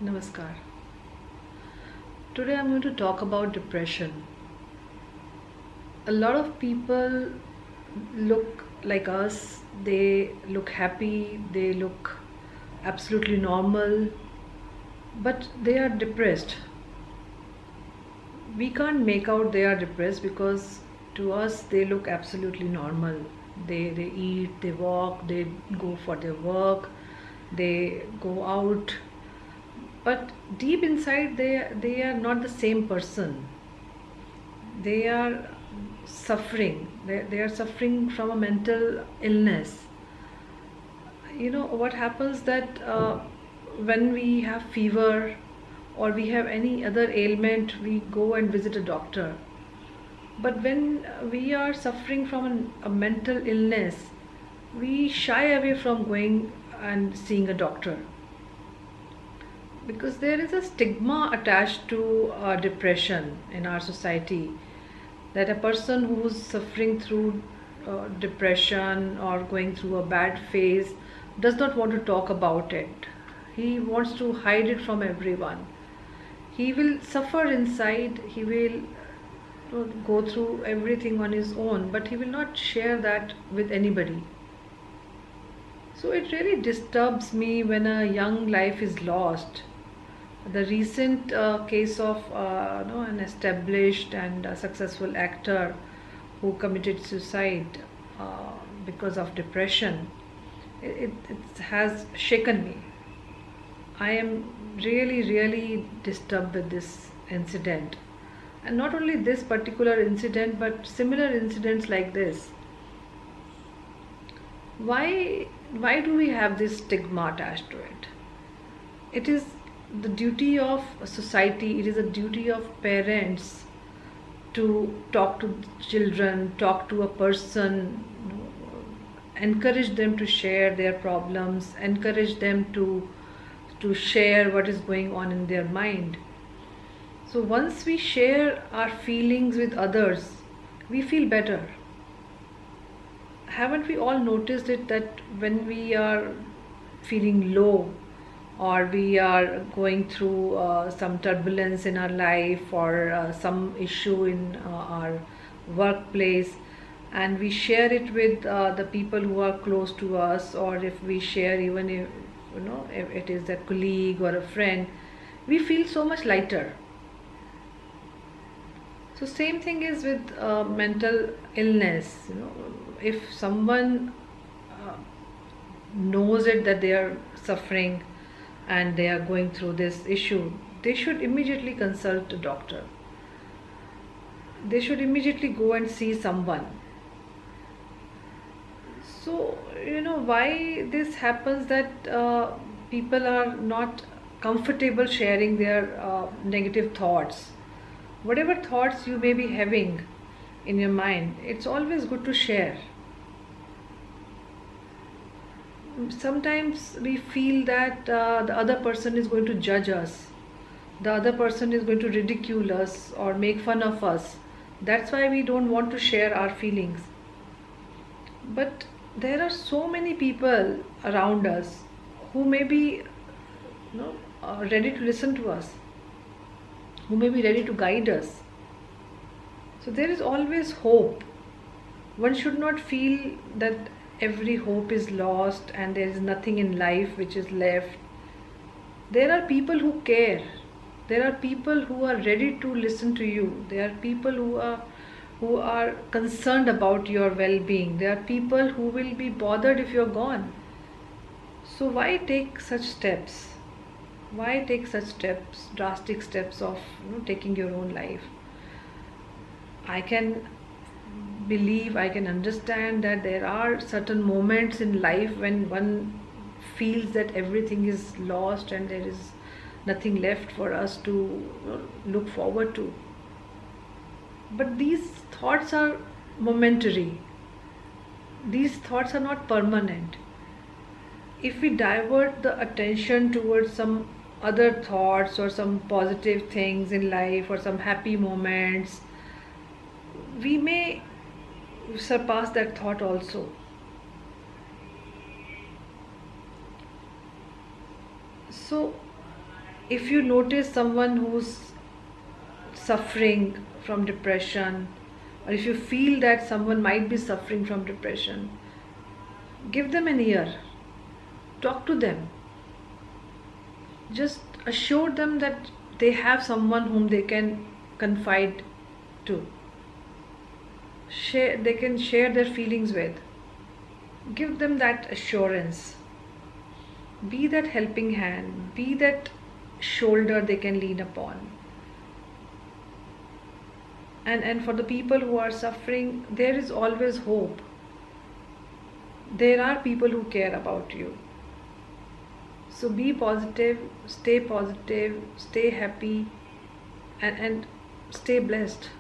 Namaskar. Today I'm going to talk about depression. A lot of people look like us, they look happy, they look absolutely normal, but they are depressed. We can't make out they are depressed because to us they look absolutely normal. They eat, they walk, they go for their work, they go out, but deep inside they are not the same person. They are suffering. They are suffering from a mental illness. You know what happens that when we have fever or we have any other ailment, we go and visit a doctor. But when we are suffering from a mental illness, we shy away from going and seeing a doctor because there is a stigma attached to depression in our society, that a person who's suffering through depression or going through a bad phase does not want to talk about it. He wants to hide it from everyone. He will suffer inside, he will go through everything on his own, but he will not share that with anybody. So it really disturbs me when a young life is lost. The recent case of an established and successful actor who committed suicide because of depression, it has shaken me. I am really disturbed with this incident. And not only this particular incident, but similar incidents like this. Why do we have this stigma attached to it? It is the duty of society, it is a duty of parents to talk to children, talk to a person, encourage them to share their problems, encourage them to share what is going on in their mind. So once we share our feelings with others, we feel better. Haven't we all noticed it that when we are feeling low or we are going through some turbulence in our life or some issue in our workplace, and we share it with the people who are close to us, or if we share, even if it is a colleague or a friend, we feel so much lighter. So same thing is with mental illness. If someone uh, knows it that they are suffering and they are going through this issue, they should immediately consult a doctor. They should immediately go and see someone. So why this happens, that people are not comfortable sharing their negative thoughts. Whatever thoughts you may be having in your mind, it's always good to share. Sometimes we feel that the other person is going to judge us, the other person is going to ridicule us or make fun of us. That's why we don't want to share our feelings. But there are so many people around us who may be ready to listen to us, who may be ready to guide us. So there is always hope. One should not feel that every hope is lost and there is nothing in life which is left. There are people who care. There are people who are ready to listen to you. There are people who are concerned about your well-being. There are people who will be bothered if you're gone. So why take such steps? Why take such steps, drastic steps of taking your own life? I can believe, I can understand that there are certain moments in life when one feels that everything is lost and there is nothing left for us to look forward to. But these thoughts are momentary. These thoughts are not permanent. If we divert the attention towards some other thoughts or some positive things in life or some happy moments, we may surpass that thought also. So If you notice someone who's suffering from depression, or if you feel that someone might be suffering from depression, give them an ear, talk to them, just assure them that they have someone whom they can confide to, share, they can share their feelings with. Give them that assurance. Be that helping hand, be that shoulder they can lean upon. And for the people who are suffering, there is always hope. There are people who care about you. So be positive, stay happy, and stay blessed.